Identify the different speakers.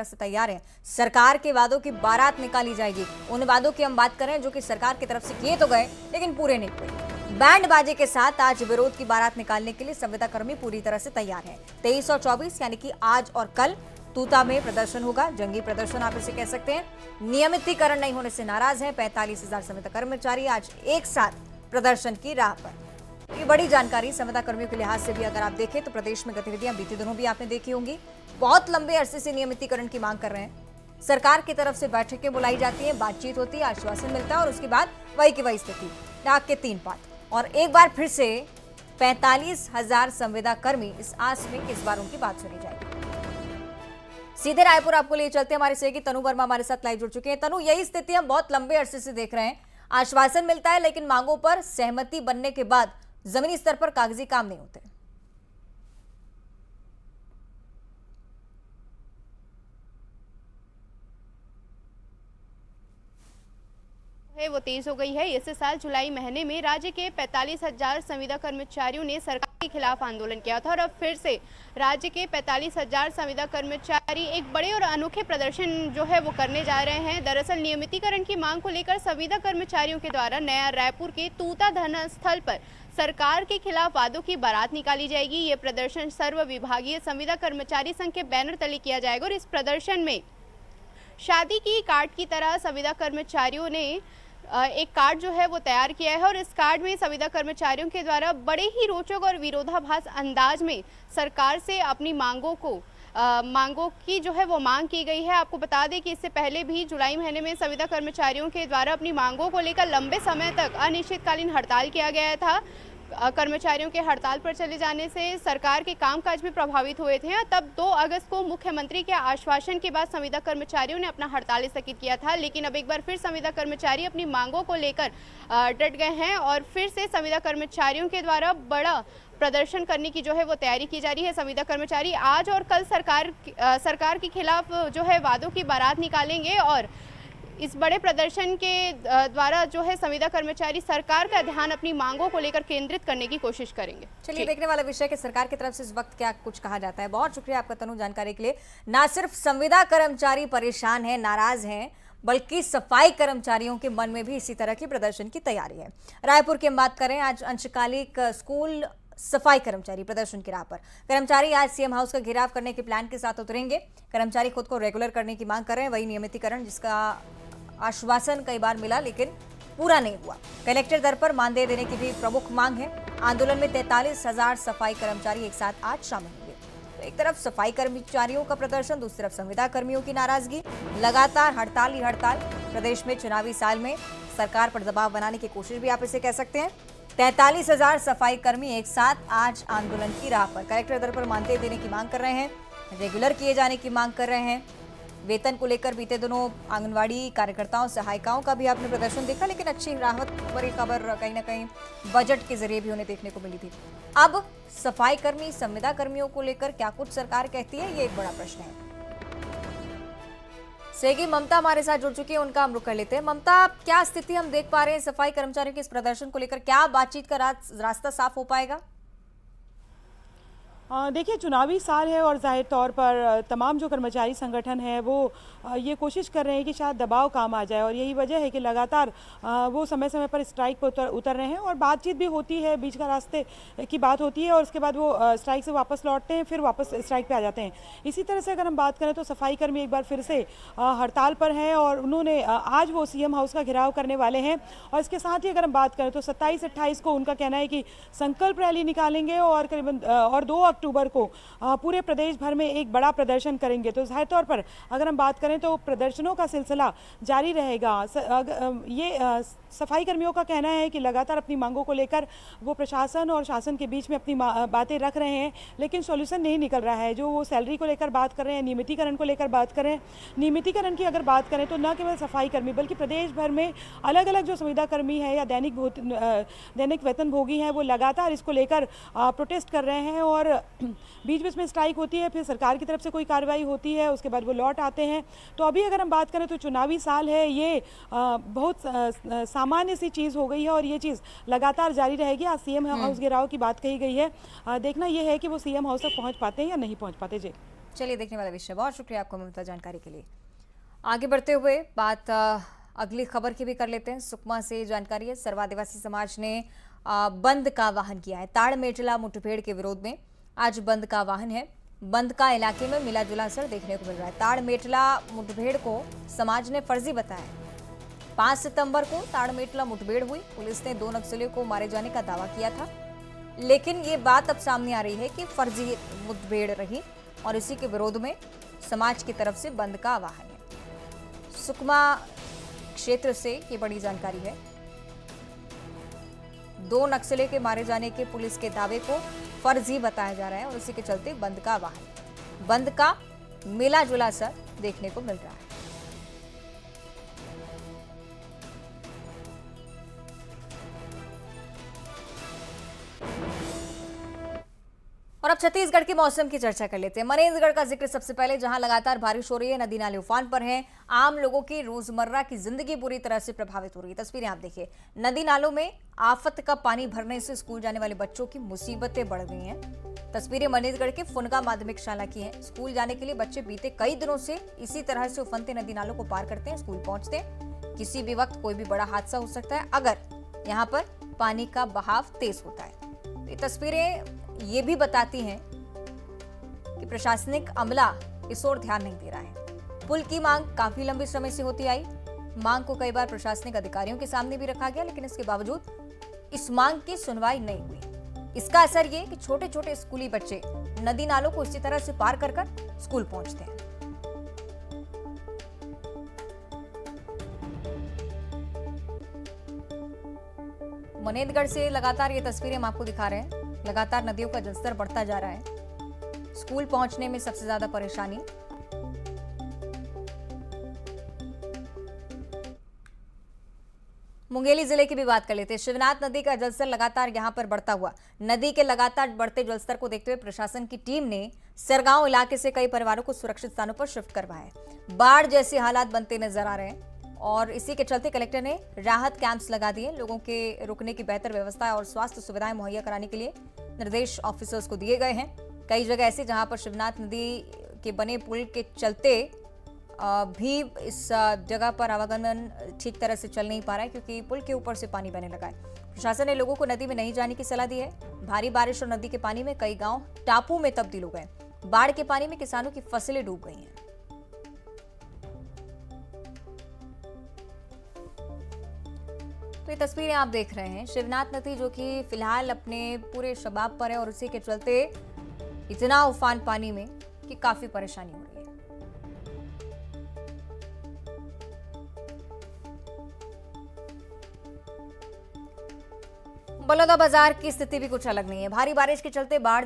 Speaker 1: से तैयार है। सरकार के वादों की बारात निकाली जाएगी। उन वादों की हम बात करें जो कि सरकार की तरफ से किए तो गए लेकिन पूरे नहीं हुए। बैंड बाजे के साथ आज विरोध की बारात निकालने के लिए संविदा कर्मी पूरी तरह से तैयार है। 23 और 24 यानी कि आज और कल तूता में प्रदर्शन होगा। जंगी प्रदर्शन आप इसे कह सकते हैं। नियमितीकरण नहीं होने से नाराज है 45,000 संविदा कर्मचारी आज एक साथ प्रदर्शन की राह पर। ये बड़ी जानकारी संविदा कर्मियों के लिहाज से भी अगर आप देखें तो प्रदेश में गतिविधियां बीते दिनों भी आपने देखी होंगी। बहुत लंबे अरसे से नियमितीकरण की मांग कर रहे हैं। सरकार की तरफ से बैठकें बुलाई जाती है, बातचीत होती है, आश्वासन मिलता है और उसके बाद वही की वही स्थिति, नाक के तीन पात। और एक बार फिर से 45,000 संविदा कर्मी इस आस में इस बार उनकी बात सुनी जाएगी। सीधे रायपुर आपको लिए चलते हमारे सहयोगी तनु वर्मा हमारे साथ लाइव जुड़ चुके हैं। तनु, यही स्थिति हम बहुत लंबे अरसे से देख रहे हैं। आश्वासन मिलता है लेकिन मांगों पर सहमति बनने के बाद जमीनी स्तर पर कागजी काम नहीं होते।
Speaker 2: वो तेज हो गई है। इस साल जुलाई महीने में राज्य के 45,000 संविदा कर्मचारियों ने सरकार के खिलाफ आंदोलन किया था और अब फिर से राज्य के 45,000 संविदा कर्मचारी एक बड़े और अनोखे प्रदर्शन जो है वो करने जा रहे हैं। दरअसल नियमितीकरण की मांग को लेकर संविदा कर्मचारियों के द्वारा नया रायपुर के तूता धरना स्थल पर सरकार के खिलाफ वादों की बारात निकाली जाएगी। ये प्रदर्शन सर्व विभागीय संविदा कर्मचारी संघ के बैनर तले किया जाएगा और इस प्रदर्शन में शादी की कार्ड की तरह संविदा कर्मचारियों ने एक कार्ड जो है वो तैयार किया है और इस कार्ड में संविदा कर्मचारियों के द्वारा बड़े ही रोचक और विरोधाभास अंदाज में सरकार से अपनी मांगों की जो है वो मांग की गई है। आपको बता दें कि इससे पहले भी जुलाई महीने में संविदा कर्मचारियों के द्वारा अपनी मांगों को लेकर लंबे समय तक अनिश्चितकालीन हड़ताल किया गया था। कर्मचारियों के हड़ताल पर चले जाने से सरकार के कामकाज भी प्रभावित हुए थे। तब 2 अगस्त को मुख्यमंत्री के आश्वासन के बाद संविदा कर्मचारियों ने अपना हड़ताल स्थगित किया था, लेकिन अब एक बार फिर संविदा कर्मचारी अपनी मांगों को लेकर डट गए हैं और फिर से संविदा कर्मचारियों के द्वारा बड़ा प्रदर्शन करने की जो है वो तैयारी की जा रही है। संविदा कर्मचारी आज और कल सरकार के खिलाफ जो है वादों की बारात निकालेंगे और इस बड़े प्रदर्शन के द्वारा जो है संविदा कर्मचारी सरकार का ध्यान अपनी मांगों को लेकर केंद्रित करने की कोशिश करेंगे।
Speaker 1: चलिए देखने वाला विषय कि सरकार की तरफ से इस वक्त क्या कुछ कहा जाता है। बहुत शुक्रिया आपका तनु जानकारी के लिए। ना सिर्फ संविदा कर्मचारी परेशान है, नाराज हैं, बल्कि सफाई कर्मचारियों के मन में भी इसी तरह की प्रदर्शन की तैयारी है। रायपुर की हम बात करें, आज अंशकालिक स्कूल सफाई कर्मचारी प्रदर्शन की राह पर। कर्मचारी आज सीएम हाउस का घेराव करने के प्लान के साथ उतरेंगे। कर्मचारी खुद को रेगुलर करने की मांग कर रहे हैं। वही नियमितीकरण जिसका आश्वासन कई बार मिला लेकिन पूरा नहीं हुआ। कलेक्टर दर पर मानदेय देने की भी प्रमुख मांग है। आंदोलन में 43,000 सफाई कर्मचारी एक साथ आज शामिल होंगे। तो एक तरफ सफाई कर्मचारियों का प्रदर्शन, दूसरी तरफ संविदा कर्मियों की नाराजगी। लगातार हड़ताल ही हड़ताल। प्रदेश में चुनावी साल में सरकार पर दबाव बनाने की कोशिश भी आप इसे कह सकते हैं। 43,000 सफाई कर्मी एक साथ आज आंदोलन की राह पर। कलेक्टर दर पर मानदेय देने की मांग कर रहे हैं, रेगुलर किए जाने की मांग कर रहे हैं। वेतन को लेकर बीते दिनों आंगनवाड़ी कार्यकर्ताओं, सहायिकाओं का भी आपने प्रदर्शन देखा, लेकिन अच्छी राहत भरी खबर कहीं ना कहीं बजट के जरिए भी उन्हें देखने को मिली थी। अब सफाई कर्मी, संविदा कर्मियों को लेकर क्या कुछ सरकार कहती है, ये एक बड़ा प्रश्न है। सहयोगी ममता हमारे साथ जुड़ चुकी है, उनका हम रुख कर लेते हैं। ममता, क्या स्थिति हम देख पा रहे हैं सफाई कर्मचारियों के इस प्रदर्शन को लेकर? क्या बातचीत का रास्ता साफ हो पाएगा?
Speaker 3: देखिए, चुनावी साल है और जाहिर तौर पर तमाम जो कर्मचारी संगठन है वो ये कोशिश कर रहे हैं कि शायद दबाव काम आ जाए और यही वजह है कि लगातार वो समय समय पर स्ट्राइक पर उतर रहे हैं और बातचीत भी होती है, बीच का रास्ते की बात होती है और उसके बाद वो स्ट्राइक से वापस लौटते हैं, फिर वापस स्ट्राइक पे आ जाते हैं। इसी तरह से अगर हम बात करें तो सफाई कर्मी एक बार फिर से हड़ताल पर हैं और उन्होंने आज वो सीएम हाउस का घेराव करने वाले हैं और इसके साथ ही अगर हम बात करें तो 27-28 को उनका कहना है कि संकल्प रैली निकालेंगे और करीबन 2 अक्टूबर को पूरे प्रदेश भर में एक बड़ा प्रदर्शन करेंगे। तो जाहिर तौर पर अगर हम बात करें तो प्रदर्शनों का सिलसिला जारी रहेगा। ये सफाई कर्मियों का कहना है कि लगातार अपनी मांगों को लेकर वो प्रशासन और शासन के बीच में अपनी बातें रख रहे हैं, लेकिन सॉल्यूशन नहीं निकल रहा है। जो वो सैलरी को लेकर बात कर रहे हैं, नियमितीकरण को लेकर बात कर रहे हैं। नियमितीकरण की अगर बात करें तो न केवल सफाई कर्मी बल्कि प्रदेश भर में अलग अलग जो संविदा कर्मी है या दैनिक वेतन भोगी हैं वो लगातार इसको लेकर प्रोटेस्ट कर रहे हैं और बीच बीच में स्ट्राइक होती है, फिर सरकार की तरफ से कोई कार्रवाई होती है, उसके बाद वो लौट आते हैं। तो अभी अगर हम बात करें तो चुनावी साल है, ये बहुत सामान्य सी चीज़ हो गई है और ये चीज़ लगातार जारी रहेगी। आज सीएम हाउस घेराव की बात कही गई है, देखना यह है कि वो सीएम हाउस तक पहुंच पाते हैं या नहीं पहुंच पाते। जी
Speaker 1: चलिए देखने वाला विषय। बहुत शुक्रिया आपको ममता जानकारी के लिए। आगे बढ़ते हुए बात अगली खबर की भी कर लेते हैं। सुकमा से जानकारी है, सर्व आदिवासी समाज ने बंद का आह्वान किया है। ताड़ मेटला मुठभेड़ के विरोध में आज बंद का आह्वान है। बंद का इलाके में मिला जुला असर देखने को मिल रहा है। ताड़ मेटला मुठभेड़ को समाज ने फर्जी बताया। 5 सितंबर को ताड़ मेटला मुठभेड़ हुई। पुलिस ने 2 नक्सलियों को मारे जाने का दावा किया था, लेकिन ये बात अब सामने आ रही है कि फर्जी मुठभेड़ रही और इसी के विरोध में समाज की तरफ से बंद का आह्वान है। सुकमा क्षेत्र से ये बड़ी जानकारी है। 2 नक्सली के मारे जाने के पुलिस के दावे को फर्जी बताया जा रहा है और उसी के चलते बंद का आह्वान, बंद का मिला जुला असर देखने को मिल रहा है। और अब छत्तीसगढ़ के मौसम की चर्चा कर लेते हैं। मनेन्द्रगढ़ का जिक्र सबसे पहले, जहां लगातार बारिश हो रही है, नदी नाले उफान पर हैं। आम लोगों की रोजमर्रा की जिंदगी बुरी तरह से प्रभावित हो रही है। तस्वीरें आप देखिए, नदी नालों में आफत का पानी भरने से स्कूल जाने वाले बच्चों की मुसीबतें बढ़ गई हैं। तस्वीरें मनेन्द्रगढ़ के फुनगा माध्यमिक शाला की हैं। स्कूल जाने के लिए बच्चे बीते कई दिनों से इसी तरह से उफनते नदी नालों को पार करते हैं, स्कूल पहुंचते हैं। किसी भी वक्त कोई भी बड़ा हादसा हो सकता है अगर यहाँ पर पानी का बहाव तेज होता है। ये तस्वीरें ये भी बताती हैं कि प्रशासनिक अमला इस ओर ध्यान नहीं दे रहा है। पुल की मांग काफी लंबे समय से होती आई। मांग को कई बार प्रशासनिक अधिकारियों के सामने भी रखा गया, लेकिन इसके बावजूद इस मांग की सुनवाई नहीं हुई। इसका असर ये कि छोटे छोटे स्कूली बच्चे नदी नालों को इसी तरह से पार कर स्कूल पहुंचते हैं। मनेन्द्रगढ़ से लगातार ये तस्वीरें हम आपको दिखा रहे हैं। लगातार नदियों का जलस्तर बढ़ता जा रहा है। स्कूल पहुंचने में सबसे ज्यादा परेशानी। मुंगेली जिले की भी बात कर लेते हैं। शिवनाथ नदी का जलस्तर लगातार यहां पर बढ़ता हुआ। नदी के लगातार बढ़ते जलस्तर को देखते हुए प्रशासन की टीम ने सरगांव इलाके से कई परिवारों को सुरक्षित स्थानों पर शिफ्ट करवाया है। बाढ़ जैसे हालात बनते नजर आ रहे हैं और इसी के चलते कलेक्टर ने राहत कैंप्स लगा दिए। लोगों के रुकने की बेहतर व्यवस्था और स्वास्थ्य सुविधाएं मुहैया कराने के लिए निर्देश ऑफिसर्स को दिए गए हैं। कई जगह ऐसे जहां पर शिवनाथ नदी के बने पुल के चलते भी इस जगह पर आवागमन ठीक तरह से चल नहीं पा रहा है, क्योंकि पुल के ऊपर से पानी बहने लगा है। प्रशासन ने लोगों को नदी में नहीं जाने की सलाह दी है। भारी बारिश और नदी के पानी में कई गांव टापू में तब्दील हो गए। बाढ़ के पानी में किसानों की फसलें डूब गई हैं। तो ये तस्वीरें आप देख रहे हैं, शिवनाथ नदी जो कि फिलहाल अपने पूरे शबाब पर है और उसी के चलते इतना उफान पानी में कि काफी परेशानी हो रही है। बलौदाबाजार की स्थिति भी कुछ अलग नहीं है। भारी बारिश के चलते बाढ़